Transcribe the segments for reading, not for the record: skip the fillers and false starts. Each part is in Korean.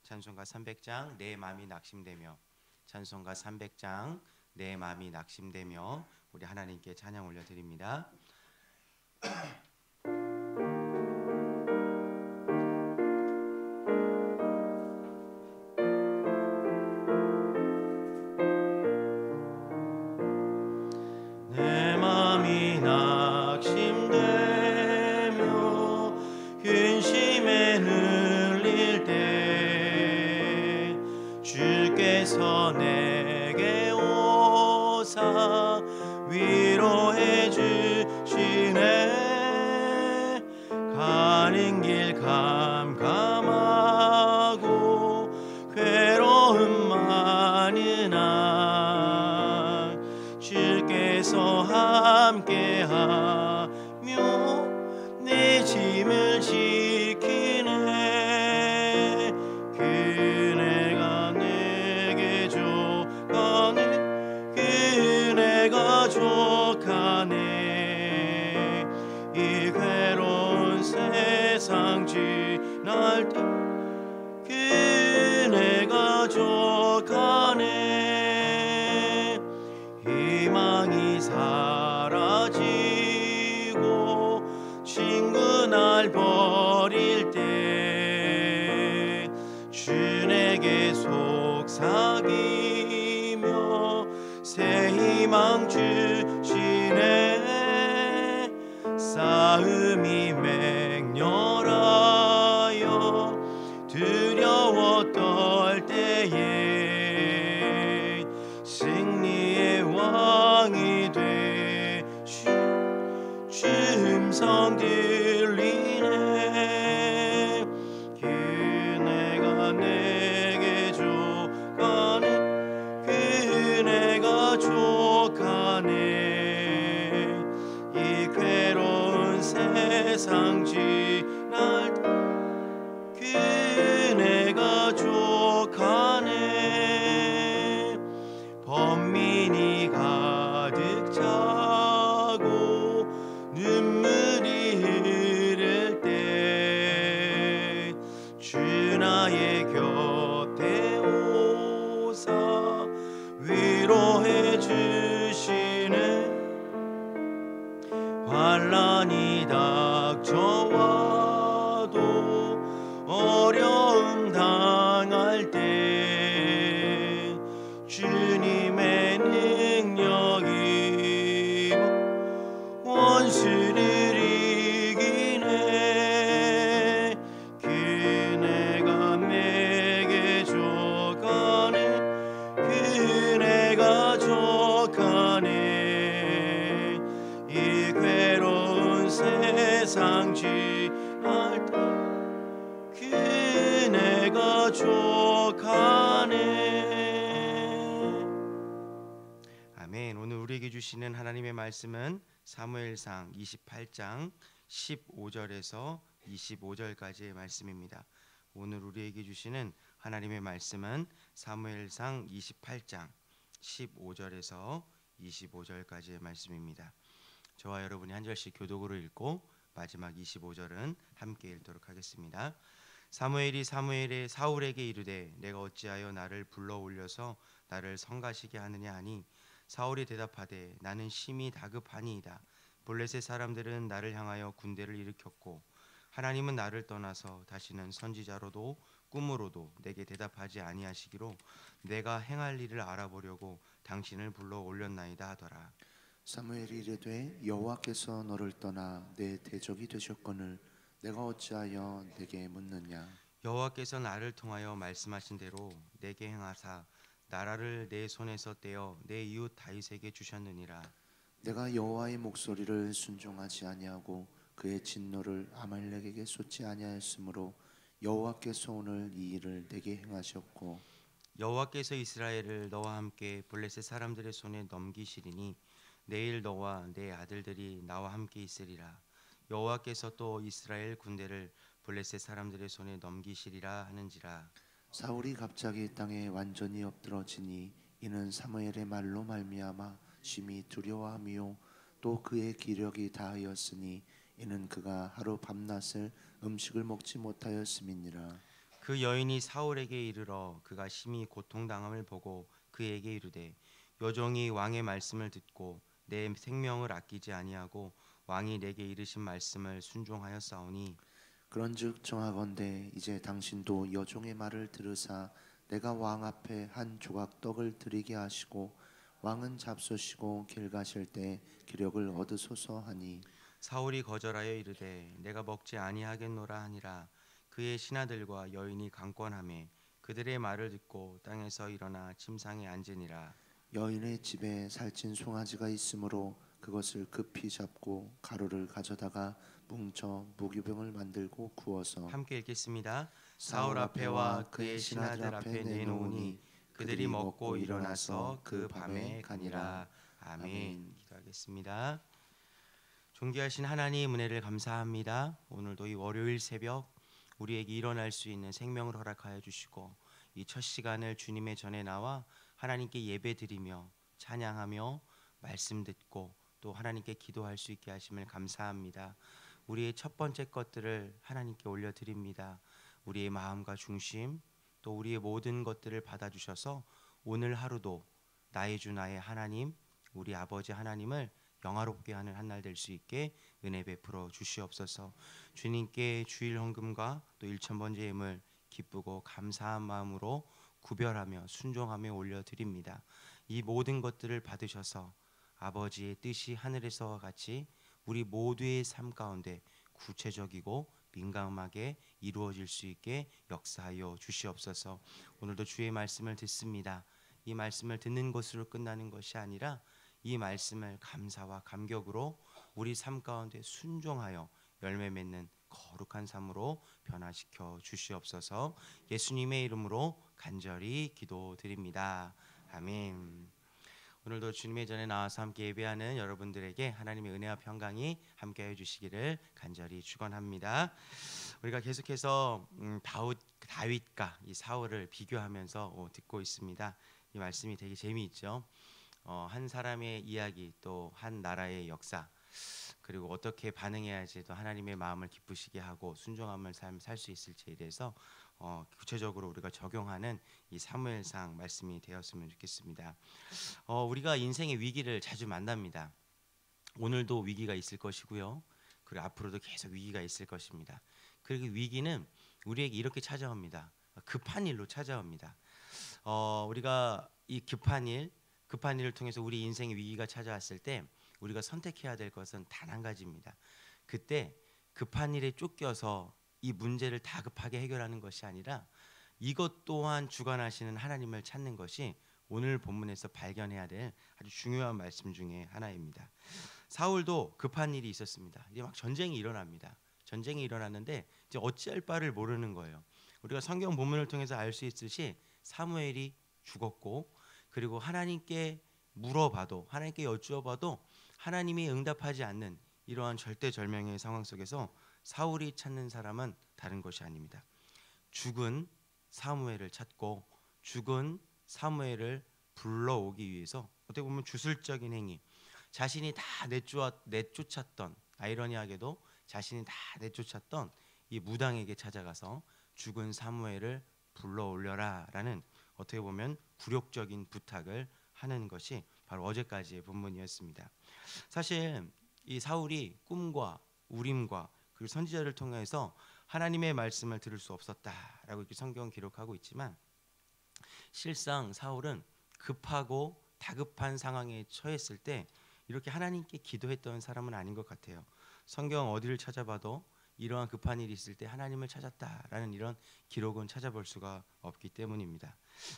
찬송가 300장 내 마음이 낙심되며, 찬송가 300장 내 마음이 낙심되며 우리 하나님께 찬양 올려드립니다. 내 마음이 낙심되며 근심에 눌릴 때 주께서 내게 오사 위로해 주시네. 가는 길 캄캄하고 괴로움 많으나 주께서 함께하며 내 짐을 지키네. 그네가 내게 족하네. 그네가 족하네. 이 괴로운 세상 지날 때 그네가 족하네. 희망이 사라지고 친구 날 버릴 때 주 내게 속삭이며 새 희망 주시네. 싸움이 맹렬하여 두려워 떨 때에 승리의 왕이 되신 주 음성 들리네. 그네가 내게 족하네. 그네가 족하네. 이 괴로운 세상 지날 때 그네가 족하네. 번민이 가득 차고 눈물이 흐를 때 주 나의 곁에 오사 위로해 주시네. 환난이 닥쳐와도 어려움 당할 때 주님의 능력이 원수를 이기네. 그네가 내게 족하네. 그네가 족하네. 이 괴로운 세상 지날 때 그네가 족하네. 아멘. 오늘 우리에게 주시는 하나님의 말씀은 사무엘상 28장 15절에서 25절까지의 말씀입니다. 오늘 우리에게 주시는 하나님의 말씀은 사무엘상 28장 15절에서 25절까지의 말씀입니다. 저와 여러분이 한 절씩 교독으로 읽고 마지막 25절은 함께 읽도록 하겠습니다. 사무엘이 사울에게 이르되 내가 어찌하여 나를 불러 올려서 나를 성가시게 하느냐 하니 사울이 대답하되 나는 심히 다급하니이다. 블레셋 사람들은 나를 향하여 군대를 일으켰고 하나님은 나를 떠나서 다시는 선지자로도 꿈으로도 내게 대답하지 아니하시기로 내가 행할 일을 알아보려고 당신을 불러 올렸나이다 하더라. 사무엘이 이르되 여호와께서 너를 떠나 내 대적이 되셨거늘 내가 어찌하여 내게 묻느냐. 여호와께서 나를 통하여 말씀하신 대로 내게 행하사 나라를 내 손에서 떼어 내 이웃 다윗에게 주셨느니라. 내가 여호와의 목소리를 순종하지 아니하고 그의 진노를 아말렉에게 쏟지 아니하였으므로 여호와께서 오늘 이 일을 내게 행하셨고 여호와께서 이스라엘을 너와 함께 블레셋 사람들의 손에 넘기시리니 내일 너와 내 아들들이 나와 함께 있으리라. 여호와께서 또 이스라엘 군대를 블레셋 사람들의 손에 넘기시리라 하는지라. 사울이 갑자기 땅에 완전히 엎드러지니 이는 사무엘의 말로 말미암아 심히 두려워하며 또 그의 기력이 다하였으니 이는 그가 하루 밤낮을 음식을 먹지 못하였음이니라. 그 여인이 사울에게 이르러 그가 심히 고통당함을 보고 그에게 이르되 여종이 왕의 말씀을 듣고 내 생명을 아끼지 아니하고 왕이 내게 이르신 말씀을 순종하였사오니 그런즉 정하건대 이제 당신도 여종의 말을 들으사 내가 왕 앞에 한 조각 떡을 드리게 하시고 왕은 잡수시고 길 가실 때 기력을 얻으소서 하니 사울이 거절하여 이르되 내가 먹지 아니하겠노라 하니라. 그의 신하들과 여인이 강권하매 그들의 말을 듣고 땅에서 일어나 침상에 앉으니라. 여인의 집에 살찐 송아지가 있으므로 그것을 급히 잡고 가루를 가져다가 뭉쳐 무기병을 만들고 구워서 함께 읽겠습니다. 사울 사울 앞에와 앞에와 그의 신하들 앞에 내놓으니 그들이 먹고 일어나서 그 밤에 가니라. 아멘. 기도하겠습니다. 존귀하신 하나님 은혜를 감사합니다. 오늘도 이 월요일 새벽 우리에게 일어날 수 있는 생명을 허락하여 주시고 이 첫 시간을 주님의 전에 나와 하나님께 예배드리며 찬양하며 말씀 듣고 또 하나님께 기도할 수 있게 하심을 감사합니다. 우리의 첫 번째 것들을 하나님께 올려드립니다. 우리의 마음과 중심 또 우리의 모든 것들을 받아주셔서 오늘 하루도 나의 주 나의 하나님 우리 아버지 하나님을 영화롭게 하는 한 날 될 수 있게 은혜 베풀어 주시옵소서. 주님께 주일 헌금과 또 일천번제 예물 기쁘고 감사한 마음으로 구별하며 순종하며 올려드립니다. 이 모든 것들을 받으셔서 아버지의 뜻이 하늘에서와 같이 우리 모두의 삶 가운데 구체적이고 민감하게 이루어질 수 있게 역사하여 주시옵소서. 오늘도 주의 말씀을 듣습니다. 이 말씀을 듣는 것으로 끝나는 것이 아니라 이 말씀을 감사와 감격으로 우리 삶 가운데 순종하여 열매 맺는 거룩한 삶으로 변화시켜 주시옵소서. 예수님의 이름으로 간절히 기도드립니다. 아멘. 오늘도 주님의 전에 나와서 함께 예배하는 여러분들에게 하나님의 은혜와 평강이 함께해 주시기를 간절히 축원합니다. 우리가 계속해서 다윗과 이 사울을 비교하면서 듣고 있습니다. 이 말씀이 되게 재미있죠. 한 사람의 이야기 또 한 나라의 역사 그리고 어떻게 반응해야지 또 하나님의 마음을 기쁘시게 하고 순종함을 살 수 있을지에 대해서 구체적으로 우리가 적용하는 이 사무엘상 말씀이 되었으면 좋겠습니다. 우리가 인생의 위기를 자주 만납니다. 오늘도 위기가 있을 것이고요. 그리고 앞으로도 계속 위기가 있을 것입니다. 그리고 위기는 우리에게 이렇게 찾아옵니다. 급한 일로 찾아옵니다. 우리가 이 급한 일을 통해서 우리 인생의 위기가 찾아왔을 때 우리가 선택해야 될 것은 단 한 가지입니다. 그때 급한 일에 쫓겨서 이 문제를 다급하게 해결하는 것이 아니라 이것 또한 주관하시는 하나님을 찾는 것이 오늘 본문에서 발견해야 될 아주 중요한 말씀 중에 하나입니다. 사울도 급한 일이 있었습니다. 이제 막 전쟁이 일어납니다. 전쟁이 일어났는데 이제 어찌할 바를 모르는 거예요. 우리가 성경 본문을 통해서 알 수 있듯이 사무엘이 죽었고 그리고 하나님께 물어봐도 하나님께 여쭈어봐도 하나님이 응답하지 않는 이러한 절대절명의 상황 속에서 사울이 찾는 사람은 다른 것이 아닙니다. 죽은 사무엘을 찾고 죽은 사무엘을 불러오기 위해서 어떻게 보면 주술적인 행위 자신이 다 내쫓았던 아이러니하게도 자신이 다 내쫓았던 이 무당에게 찾아가서 죽은 사무엘을 불러올려라 라는 어떻게 보면 굴욕적인 부탁을 하는 것이 바로 어제까지의 본문이었습니다. 사실 이 사울이 꿈과 우림과 그리고 선지자를 통해서 하나님의 말씀을 들을 수 없었다라고 이렇게 성경은 기록하고 있지만 실상 사울은 급하고 다급한 상황에 처했을 때 이렇게 하나님께 기도했던 사람은 아닌 것 같아요. 성경 어디를 찾아봐도 이러한 급한 일이 있을 때 하나님을 찾았다라는 이런 기록은 찾아볼 수가 없기 때문입니다.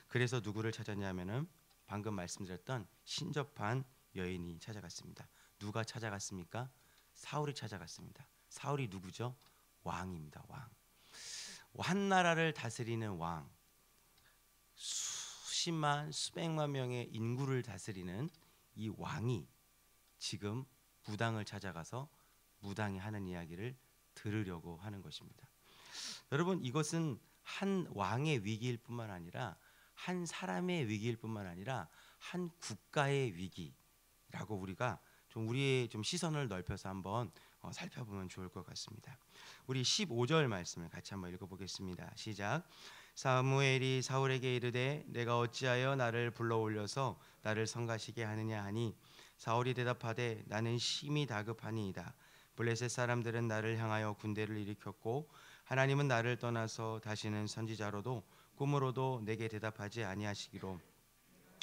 그래서 누구를 찾았냐면은 방금 말씀드렸던 신접한 여인이 찾아갔습니다. 누가 찾아갔습니까? 사울이 찾아갔습니다. 사울이 누구죠? 왕입니다. 왕. 한 나라를 다스리는 왕. 수십만 수백만 명의 인구를 다스리는 이 왕이 지금 무당을 찾아가서 무당이 하는 이야기를 들으려고 하는 것입니다. 여러분 이것은 한 왕의 위기일 뿐만 아니라 한 사람의 위기일 뿐만 아니라 한 국가의 위기라고 우리가 좀 우리의 좀 시선을 넓혀서 한번 살펴보면 좋을 것 같습니다. 우리 15절 말씀을 같이 한번 읽어보겠습니다. 시작. 사무엘이 사울에게 이르되 내가 어찌하여 나를 불러 올려서 나를 성가시게 하느냐 하니 사울이 대답하되 나는 심히 다급하니이다. 블레셋 사람들은 나를 향하여 군대를 일으켰고 하나님은 나를 떠나서 다시는 선지자로도 꿈으로도 내게 대답하지 아니하시기로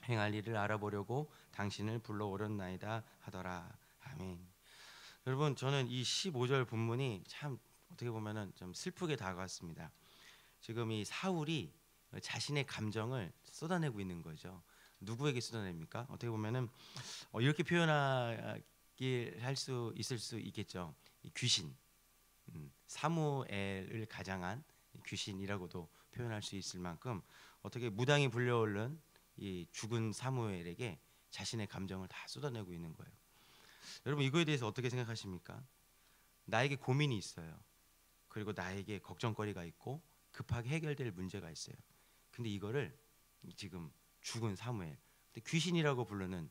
행할 일을 알아보려고 당신을 불러 오렸나이다 하더라. 아멘. 여러분, 저는 이 15절 본문이 참 어떻게 보면은 좀 슬프게 다가왔습니다. 지금 이 사울이 자신의 감정을 쏟아내고 있는 거죠. 누구에게 쏟아냅니까? 어떻게 보면은 이렇게 표현하길 할 수 있을 수 있겠죠. 이 귀신, 사무엘을 가장한 귀신이라고도 표현할 수 있을 만큼 어떻게 무당이 불려오른 이 죽은 사무엘에게 자신의 감정을 다 쏟아내고 있는 거예요. 여러분, 이거에 대해서 어떻게 생각하십니까? 나에게 고민이 있어요. 그리고 나에게 걱정거리가 있고 급하게 해결될 문제가 있어요. 근데 이거를 지금 죽은 사무엘, 귀신이라고 부르는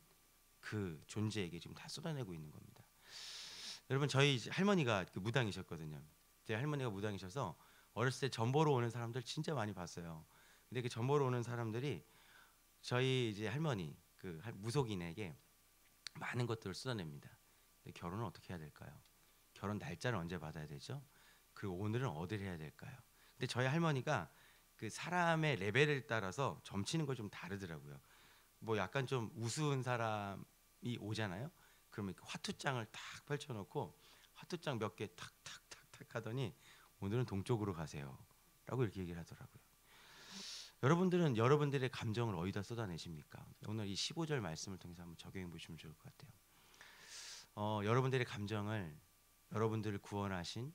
그 존재에게 지금 다 쏟아내고 있는 겁니다. 여러분, 저희 할머니가 그 무당이셨거든요. 제 할머니가 무당이셔서 어렸을 때 전 보러 오는 사람들 진짜 많이 봤어요. 근데 그 전 보러 오는 사람들이 저희 이제 할머니 그 무속인에게 많은 것들을 쏟아냅니다. 근데 결혼은 어떻게 해야 될까요? 결혼 날짜를 언제 받아야 되죠? 그리고 오늘은 어디를 해야 될까요? 근데 저희 할머니가 그 사람의 레벨에 따라서 점치는 거 좀 다르더라고요. 뭐 약간 좀 우스운 사람이 오잖아요. 그러면 화투장을 탁 펼쳐놓고 화투장 몇 개 탁탁탁탁 하더니 오늘은 동쪽으로 가세요라고 이렇게 얘기를 하더라고요. 여러분들은 여러분들의 감정을 어디다 쏟아내십니까? 오늘 이 15절 말씀을 통해서 한번 적용해 보시면 좋을 것 같아요. 여러분들의 감정을 여러분들을 구원하신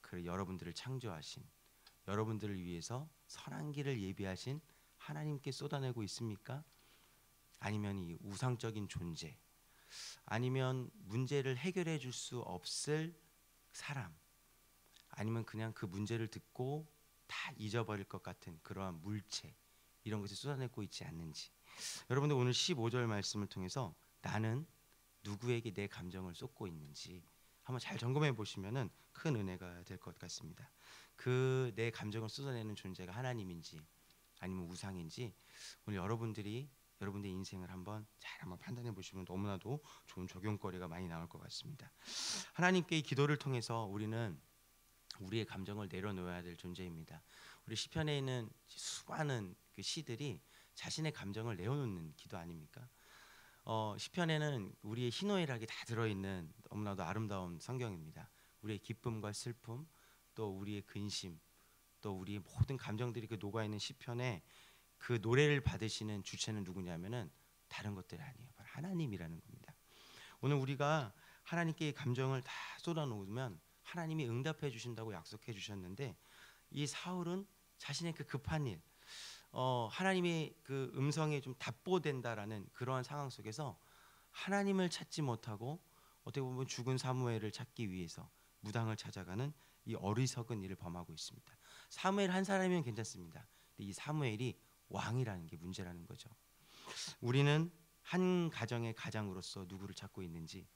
그 여러분들을 창조하신 여러분들을 위해서 선한 길을 예비하신 하나님께 쏟아내고 있습니까? 아니면 이 우상적인 존재, 아니면 문제를 해결해 줄 수 없을 사람, 아니면 그냥 그 문제를 듣고 다 잊어버릴 것 같은 그러한 물체, 이런 것을 쏟아내고 있지 않는지. 여러분들 오늘 15절 말씀을 통해서 나는 누구에게 내 감정을 쏟고 있는지 한번 잘 점검해 보시면은 큰 은혜가 될 것 같습니다. 그 내 감정을 쏟아내는 존재가 하나님인지 아니면 우상인지 오늘 여러분들의 인생을 한번 판단해 보시면 너무나도 좋은 적용거리가 많이 나올 것 같습니다. 하나님께 이 기도를 통해서 우리는 우리의 감정을 내려놓아야 될 존재입니다. 우리 시편에 있는 수많은 그 시들이 자신의 감정을 내어놓는 기도 아닙니까? 시편에는 우리의 희노애락이 다 들어있는 너무나도 아름다운 성경입니다. 우리의 기쁨과 슬픔, 또 우리의 근심, 또 우리의 모든 감정들이 그 녹아있는 시편에 그 노래를 받으시는 주체는 누구냐면은 다른 것들이 아니에요. 바로 하나님이라는 겁니다. 오늘 우리가 하나님께 감정을 다 쏟아놓으면 하나님이 응답해 주신다고 약속해 주셨는데 이 사울은 자신의 그 급한 일, 하나님의 그 음성에 좀 답보된다라는 그러한 상황 속에서 하나님을 찾지 못하고 어떻게 보면 죽은 사무엘을 찾기 위해서 무당을 찾아가는 이 어리석은 일을 범하고 있습니다. 사무엘 한 사람이면 괜찮습니다. 근데 이 사무엘이 왕이라는 게 문제라는 거죠. 우리는 한 가정의 가장으로서 누구를 찾고 있는지,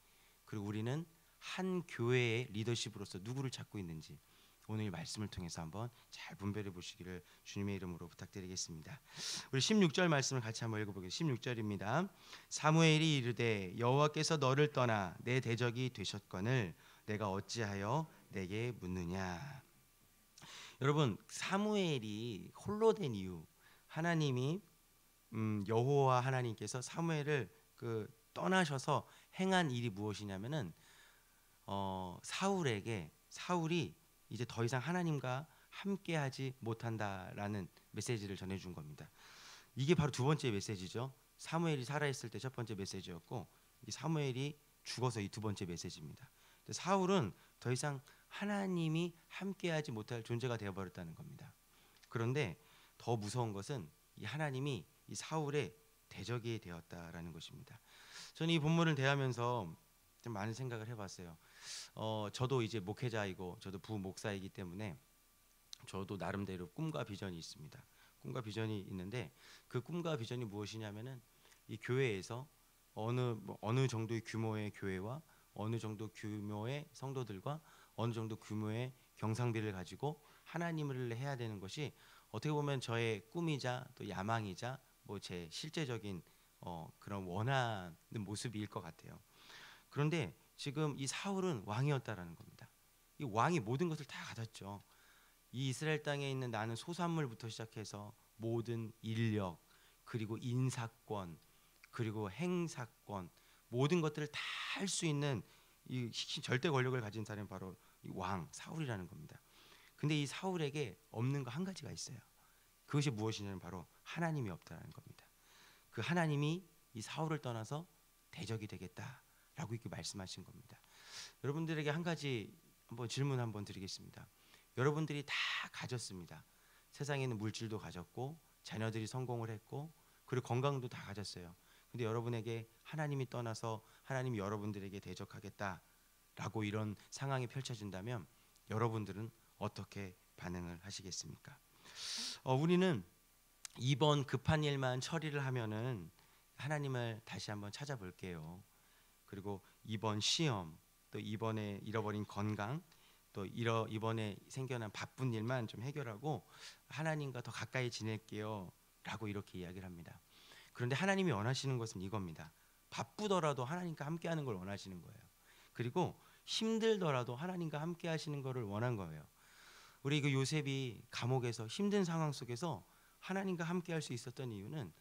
그리고 우리는 한 교회의 리더십으로서 누구를 찾고 있는지 오늘 이 말씀을 통해서 한번 잘 분별해 보시기를 주님의 이름으로 부탁드리겠습니다. 우리 16절 말씀을 같이 한번 읽어보겠습니다. 16절입니다. 사무엘이 이르되 여호와께서 너를 떠나 내 대적이 되셨거늘 내가 어찌하여 내게 묻느냐. 여러분, 사무엘이 홀로 된 이유, 하나님이 여호와 하나님께서 사무엘을 떠나셔서 행한 일이 무엇이냐면은 사울이 이제 더 이상 하나님과 함께하지 못한다라는 메시지를 전해준 겁니다. 이게 바로 두 번째 메시지죠. 사무엘이 살아있을 때 첫 번째 메시지였고 이 사무엘이 죽어서 이 두 번째 메시지입니다. 사울은 더 이상 하나님이 함께하지 못할 존재가 되어버렸다는 겁니다. 그런데 더 무서운 것은 이 하나님이 이 사울의 대적이 되었다라는 것입니다. 저는 이 본문을 대하면서 좀 많은 생각을 해봤어요. 저도 이제 목회자이고 저도 부목사이기 때문에 저도 나름대로 꿈과 비전이 있습니다. 꿈과 비전이 있는데 그 꿈과 비전이 무엇이냐면은 이 교회에서 어느 정도의 규모의 교회와 어느 정도 규모의 성도들과 어느 정도 규모의 경상비를 가지고 하나님을 해야 되는 것이 어떻게 보면 저의 꿈이자 또 야망이자 뭐 제 실제적인 그런 원하는 모습일 것 같아요. 그런데 지금 이 사울은 왕이었다라는 겁니다. 이 왕이 모든 것을 다 가졌죠. 이 이스라엘 땅에 있는 나는 소산물부터 시작해서 모든 인력 그리고 인사권 그리고 행사권 모든 것들을 다 할 수 있는 이 절대 권력을 가진 사람이 바로 이 왕 사울이라는 겁니다. 근데 이 사울에게 없는 거 한 가지가 있어요. 그것이 무엇이냐면 바로 하나님이 없다는 겁니다. 그 하나님이 이 사울을 떠나서 대적이 되겠다라고 이렇게 말씀하신 겁니다. 여러분들에게 한 가지 한번 질문 한번 드리겠습니다. 여러분들이 다 가졌습니다. 세상에 있는 물질도 가졌고 자녀들이 성공을 했고 그리고 건강도 다 가졌어요. 근데 여러분에게 하나님이 떠나서 하나님이 여러분들에게 대적하겠다라고 이런 상황이 펼쳐진다면 여러분들은 어떻게 반응을 하시겠습니까? 우리는 이번 급한 일만 처리를 하면은 하나님을 다시 한번 찾아볼게요. 그리고 이번 시험 또 이번에 잃어버린 건강 또 이번에 생겨난 바쁜 일만 좀 해결하고 하나님과 더 가까이 지낼게요 라고 이렇게 이야기를 합니다. 그런데 하나님이 원하시는 것은 이겁니다. 바쁘더라도 하나님과 함께하는 걸 원하시는 거예요. 그리고 힘들더라도 하나님과 함께 하시는 것을 원한 거예요. 우리 그 요셉이 감옥에서 힘든 상황 속에서 하나님과 함께 할 수 있었던 이유는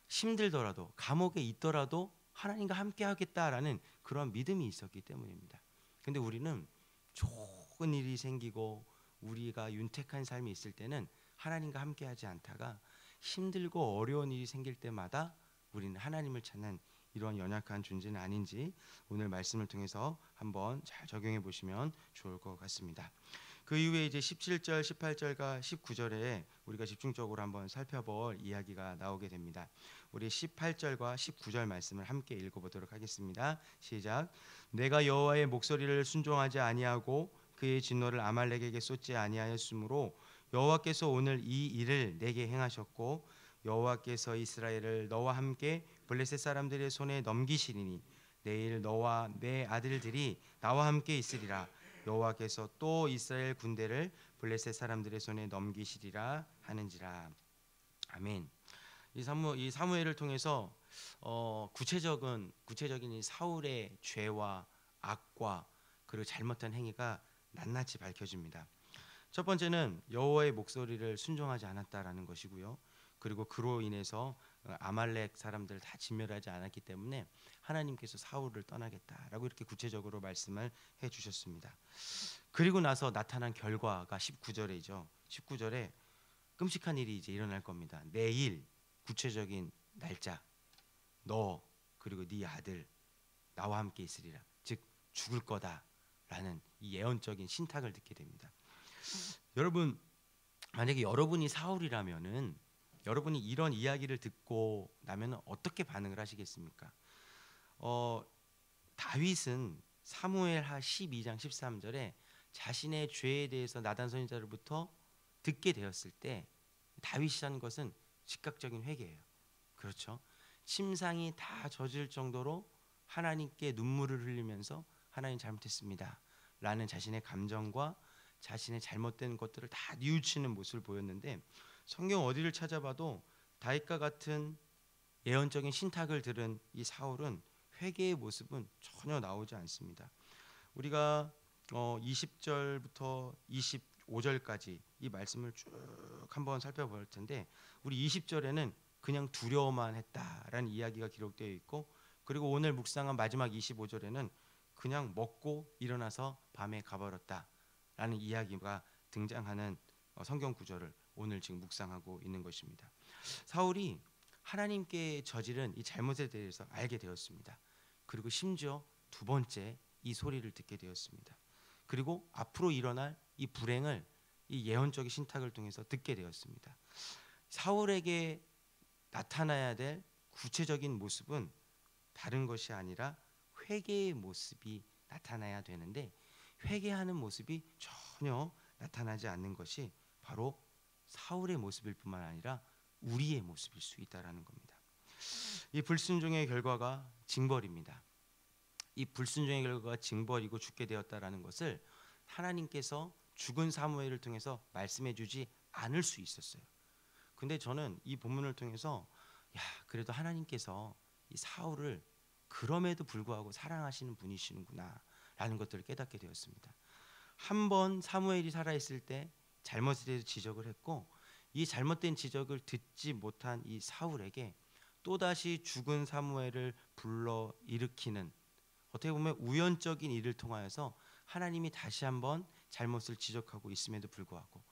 힘들더라도 감옥에 있더라도 하나님과 함께 하겠다라는 그런 믿음이 있었기 때문입니다. 근데 우리는 좋은 일이 생기고 우리가 윤택한 삶이 있을 때는 하나님과 함께 하지 않다가 힘들고 어려운 일이 생길 때마다 우리는 하나님을 찾는 이런 연약한 존재는 아닌지 오늘 말씀을 통해서 한번 잘 적용해 보시면 좋을 것 같습니다. 그 이후에 이제 17절, 18절과 19절에 우리가 집중적으로 한번 살펴볼 이야기가 나오게 됩니다. 우리 18절과 19절 말씀을 함께 읽어보도록 하겠습니다. 시작. 내가 여호와의 목소리를 순종하지 아니하고 그의 진노를 아말렉에게 쏟지 아니하였으므로 여호와께서 오늘 이 일을 내게 행하셨고 여호와께서 이스라엘을 너와 함께 블레셋 사람들의 손에 넘기시리니 내일 너와 내 아들들이 나와 함께 있으리라. 여호와께서 또 이스라엘 군대를 블레셋 사람들의 손에 넘기시리라 하는지라. 아멘. 이 사무엘을 통해서 구체적인 이 사울의 죄와 악과 그리고 잘못한 행위가 낱낱이 밝혀집니다. 첫 번째는 여호와의 목소리를 순종하지 않았다라는 것이고요. 그리고 그로 인해서 아말렉 사람들을 다 진멸하지 않았기 때문에 하나님께서 사울을 떠나겠다라고 이렇게 구체적으로 말씀을 해주셨습니다. 그리고 나서 나타난 결과가 19절이죠. 19절에 끔찍한 일이 이제 일어날 겁니다. 내일 구체적인 날짜, 너 그리고 네 아들 나와 함께 있으리라. 즉 죽을 거다라는 이 예언적인 신탁을 듣게 됩니다. 여러분 만약에 여러분이 사울이라면은 여러분이 이런 이야기를 듣고 나면 어떻게 반응을 하시겠습니까? 다윗은 사무엘하 12장 13절에 자신의 죄에 대해서 나단 선지자로부터 듣게 되었을 때 다윗이 한 것은 즉각적인 회개예요. 그렇죠? 침상이 다 젖을 정도로 하나님께 눈물을 흘리면서 하나님 잘못했습니다 라는 자신의 감정과 자신의 잘못된 것들을 다 뉘우치는 모습을 보였는데 성경 어디를 찾아봐도 다윗과 같은 예언적인 신탁을 들은 이 사울은 회개의 모습은 전혀 나오지 않습니다. 우리가 20절부터 25절까지 이 말씀을 쭉 한번 살펴볼 텐데 우리 20절에는 그냥 두려워만 했다라는 이야기가 기록되어 있고 그리고 오늘 묵상한 마지막 25절에는 그냥 먹고 일어나서 밤에 가버렸다라는 이야기가 등장하는 성경 구절을 오늘 지금 묵상하고 있는 것입니다. 사울이 하나님께 저지른 이 잘못에 대해서 알게 되었습니다. 그리고 심지어 두 번째 이 소리를 듣게 되었습니다. 그리고 앞으로 일어날 이 불행을 이 예언적인 신탁을 통해서 듣게 되었습니다. 사울에게 나타나야 될 구체적인 모습은 다른 것이 아니라 회개의 모습이 나타나야 되는데 회개하는 모습이 전혀 나타나지 않는 것이 바로 사울의 모습일 뿐만 아니라 우리의 모습일 수 있다라는 겁니다. 이 불순종의 결과가 징벌입니다. 이 불순종의 결과가 징벌이고 죽게 되었다라는 것을 하나님께서 죽은 사무엘을 통해서 말씀해 주지 않을 수 있었어요. 근데 저는 이 본문을 통해서 야, 그래도 하나님께서 이 사울을 그럼에도 불구하고 사랑하시는 분이시는구나 라는 것들을 깨닫게 되었습니다. 한 번 사무엘이 살아있을 때 잘못에 대해서 지적을 했고, 이 잘못된 지적을 듣지 못한 이 사울에게 또다시 죽은 사무엘을 불러 일으키는, 어떻게 보면 우연적인 일을 통하여서 하나님이 다시 한번 잘못을 지적하고 있음에도 불구하고,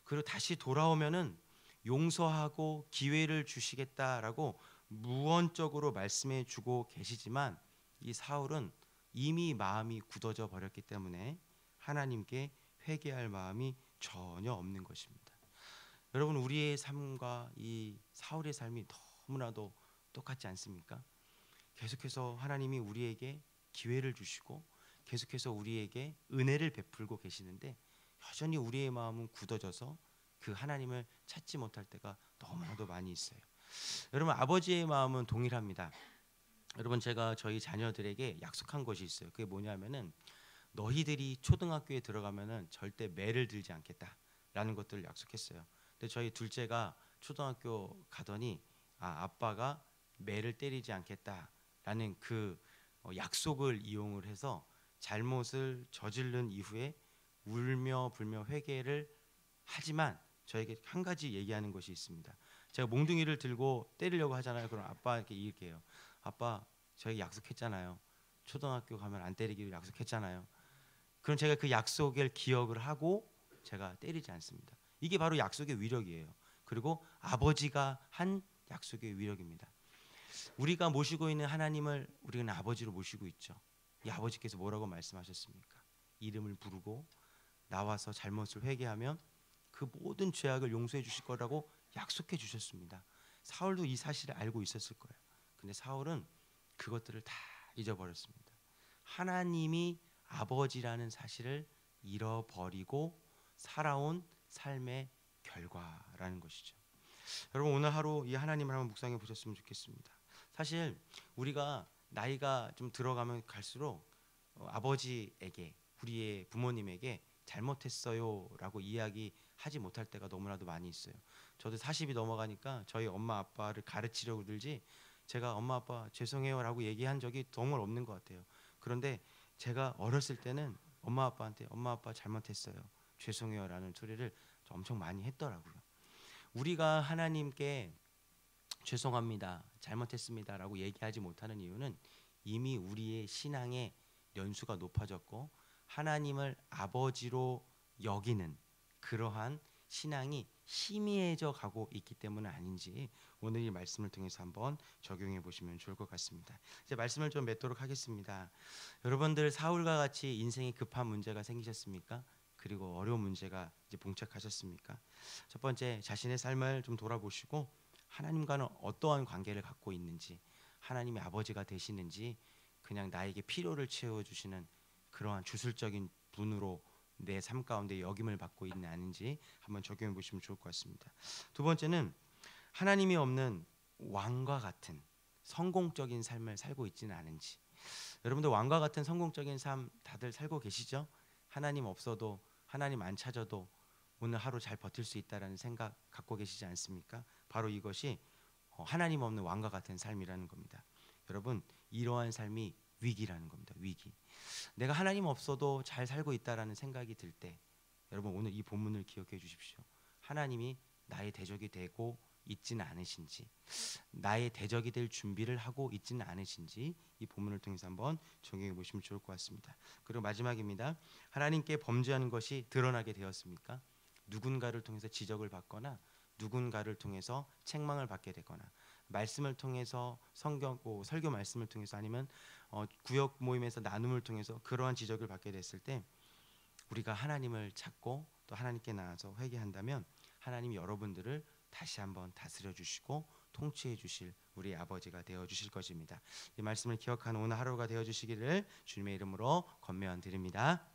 그리고 다시 돌아오면은 용서하고 기회를 주시겠다라고 무언적으로 말씀해 주고 계시지만, 이 사울은 이미 마음이 굳어져 버렸기 때문에 하나님께 회개할 마음이 전혀 없는 것입니다. 여러분, 우리의 삶과 이 사울의 삶이 너무나도 똑같지 않습니까? 계속해서 하나님이 우리에게 기회를 주시고 계속해서 우리에게 은혜를 베풀고 계시는데, 여전히 우리의 마음은 굳어져서 그 하나님을 찾지 못할 때가 너무나도 많이 있어요. 여러분, 아버지의 마음은 동일합니다. 여러분, 제가 저희 자녀들에게 약속한 것이 있어요. 그게 뭐냐면은, 너희들이 초등학교에 들어가면은 절대 매를 들지 않겠다라는 것들을 약속했어요. 근데 저희 둘째가 초등학교 가더니 아빠가 매를 때리지 않겠다라는 그 약속을 이용을 해서 잘못을 저지른 이후에 울며 불며 회개를 하지만 저에게 한 가지 얘기하는 것이 있습니다. 제가 몽둥이를 들고 때리려고 하잖아요. 그럼 아빠에게 이렇게 해요. 아빠, 저희 약속했잖아요. 초등학교 가면 안 때리기로 약속했잖아요. 그럼 제가 그 약속을 기억을 하고 제가 때리지 않습니다. 이게 바로 약속의 위력이에요. 그리고 아버지가 한 약속의 위력입니다. 우리가 모시고 있는 하나님을 우리는 아버지로 모시고 있죠. 이 아버지께서 뭐라고 말씀하셨습니까? 이름을 부르고 나와서 잘못을 회개하면 그 모든 죄악을 용서해 주실 거라고 약속해 주셨습니다. 사울도 이 사실을 알고 있었을 거예요. 근데 사울은 그것들을 다 잊어버렸습니다. 하나님이 아버지라는 사실을 잃어버리고 살아온 삶의 결과라는 것이죠. 여러분, 오늘 하루 이 하나님을 한번 묵상해 보셨으면 좋겠습니다. 사실 우리가 나이가 좀 들어가면 갈수록 아버지에게, 우리의 부모님에게 잘못했어요라고 이야기하지 못할 때가 너무나도 많이 있어요. 저도 40이 넘어가니까 저희 엄마 아빠를 가르치려고 들지, 제가 엄마 아빠 죄송해요라고 얘기한 적이 정말 없는 것 같아요. 그런데 제가 어렸을 때는 엄마 아빠한테 엄마 아빠 잘못했어요, 죄송해요라는 소리를 엄청 많이 했더라고요. 우리가 하나님께 죄송합니다, 잘못했습니다라고 얘기하지 못하는 이유는 이미 우리의 신앙의 연수가 높아졌고 하나님을 아버지로 여기는 그러한 신앙이 희미해져 가고 있기 때문은 아닌지 오늘 이 말씀을 통해서 한번 적용해 보시면 좋을 것 같습니다. 이제 말씀을 좀 맺도록 하겠습니다. 여러분들, 사울과 같이 인생에 급한 문제가 생기셨습니까? 그리고 어려운 문제가 이제 봉착하셨습니까? 첫 번째, 자신의 삶을 좀 돌아보시고 하나님과는 어떠한 관계를 갖고 있는지, 하나님의 아버지가 되시는지, 그냥 나에게 필요를 채워주시는 그러한 주술적인 분으로 내 삶 가운데 역임을 받고 있는 아닌지 한번 적용해 보시면 좋을 것 같습니다. 두 번째는, 하나님이 없는 왕과 같은 성공적인 삶을 살고 있지는 않은지. 여러분들, 왕과 같은 성공적인 삶 다들 살고 계시죠? 하나님 없어도, 하나님 안 찾아도 오늘 하루 잘 버틸 수 있다라는 생각 갖고 계시지 않습니까? 바로 이것이 하나님 없는 왕과 같은 삶이라는 겁니다. 여러분, 이러한 삶이 위기라는 겁니다. 위기. 내가 하나님 없어도 잘 살고 있다라는 생각이 들 때, 여러분 오늘 이 본문을 기억해 주십시오. 하나님이 나의 대적이 되고 있지는 않으신지, 나의 대적이 될 준비를 하고 있지는 않으신지 이 본문을 통해서 한번 적용해 보시면 좋을 것 같습니다. 그리고 마지막입니다. 하나님께 범죄하는 것이 드러나게 되었습니까? 누군가를 통해서 지적을 받거나 누군가를 통해서 책망을 받게 되거나, 말씀을 통해서 성경 설교 말씀을 통해서, 아니면 구역 모임에서 나눔을 통해서 그러한 지적을 받게 됐을 때, 우리가 하나님을 찾고 또 하나님께 나아서 회개한다면 하나님이 여러분들을 다시 한번 다스려 주시고 통치해 주실 우리 아버지가 되어 주실 것입니다. 이 말씀을 기억하는 오늘 하루가 되어 주시기를 주님의 이름으로 권면드립니다.